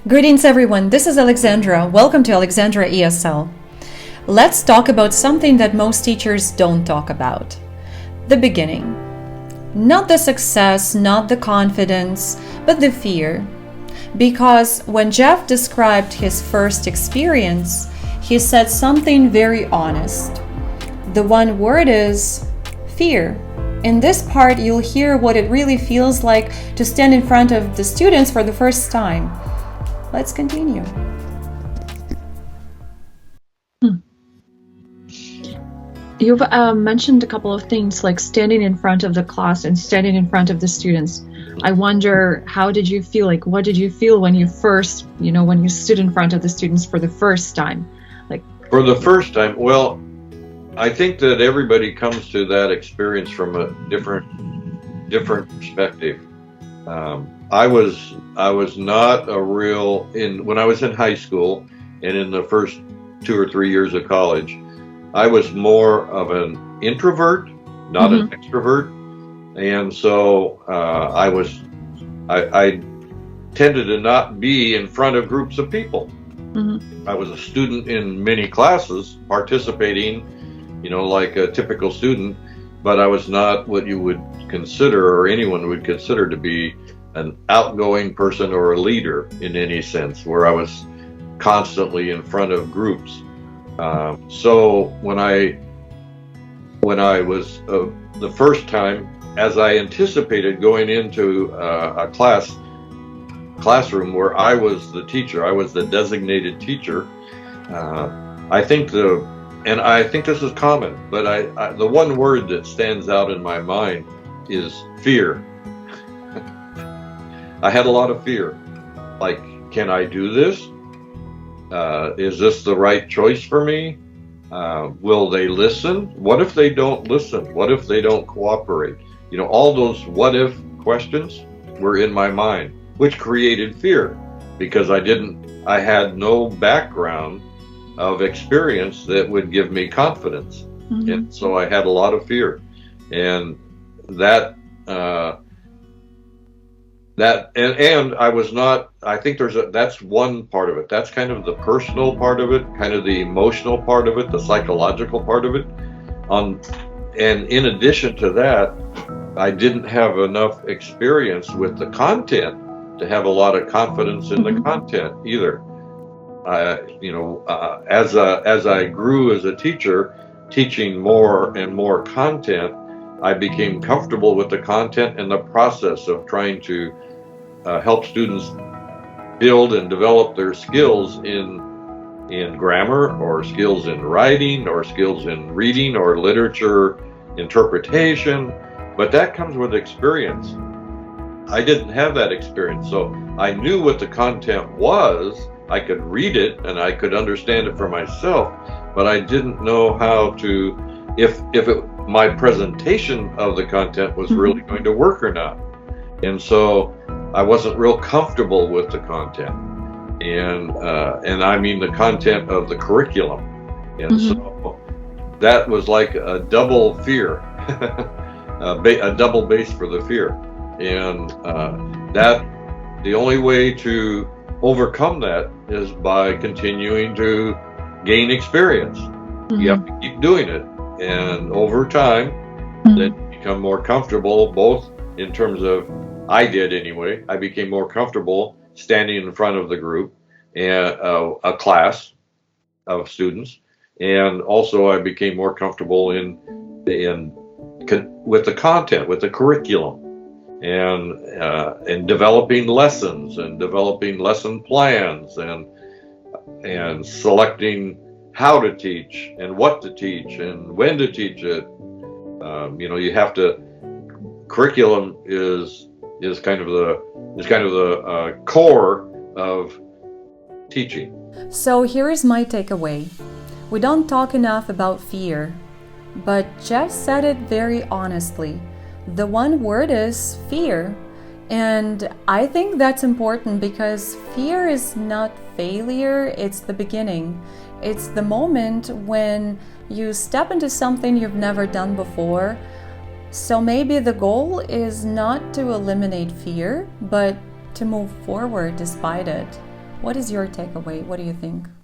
Greetings everyone, this is Alexandra. Welcome to Alexandra ESL. Let's talk about something that most teachers don't talk about. The beginning. Not the success, not the confidence, but the fear. Because when Jeff described his first experience, he said something very honest. The one word is fear. In this part, you'll hear what it really feels like to stand in front of the students for the first time. Let's continue. You've mentioned a couple of things like standing in front of the class and standing in front of the students. I wonder, how did you feel? Like, what did you feel when you first, when you stood in front of the students for the first time? For the first time, well, I think that everybody comes to that experience from a different perspective. I was not when I was in high school and in the first 2 or 3 years of college, I was more of an introvert, not an extrovert. And so I tended to not be in front of groups of people. I was a student in many classes, participating, like a typical student, but I was not what you would consider or anyone would consider to be an outgoing person or a leader in any sense, where I was constantly in front of groups. So when I was the first time, as I anticipated going into a classroom where I was the teacher, I was the designated teacher, I think this is common, but the one word that stands out in my mind is fear. I had a lot of fear. Like, can I do this? Is this the right choice for me? Will they listen? What if they don't listen? What if they don't cooperate? All those what if questions were in my mind, which created fear because I had no background of experience that would give me confidence. And so I had a lot of fear. And and I was not, I think that's one part of it. That's kind of the personal part of it, kind of the emotional part of it, the psychological part of it. And in addition to that, I didn't have enough experience with the content to have a lot of confidence in the content either. As I grew as a teacher, teaching more and more content, I became comfortable with the content and the process of trying to help students build and develop their skills in grammar, or skills in writing, or skills in reading, or literature interpretation. But that comes with experience. I didn't have that experience, so I knew what the content was. I could read it and I could understand it for myself, but I didn't know how to, if my presentation of the content was really going to work or not. And so I wasn't real comfortable with the content, and I mean the content of the curriculum. And so that was like a double fear, a double base for the fear. And the only way to overcome that is by continuing to gain experience. You have to keep doing it, and over time then you become more comfortable, both in terms of, I did anyway, I became more comfortable standing in front of the group and a class of students, and also I became more comfortable with the content, with the curriculum, and developing lessons and developing lesson plans and selecting how to teach and what to teach and when to teach it. You have to, curriculum is kind of the core of teaching. So here is my takeaway. We don't talk enough about fear, but Jeff said it very honestly. The one word is fear. And I think that's important because fear is not failure, it's the beginning. It's the moment when you step into something you've never done before. So maybe the goal is not to eliminate fear, but to move forward despite it. What is your takeaway? What do you think?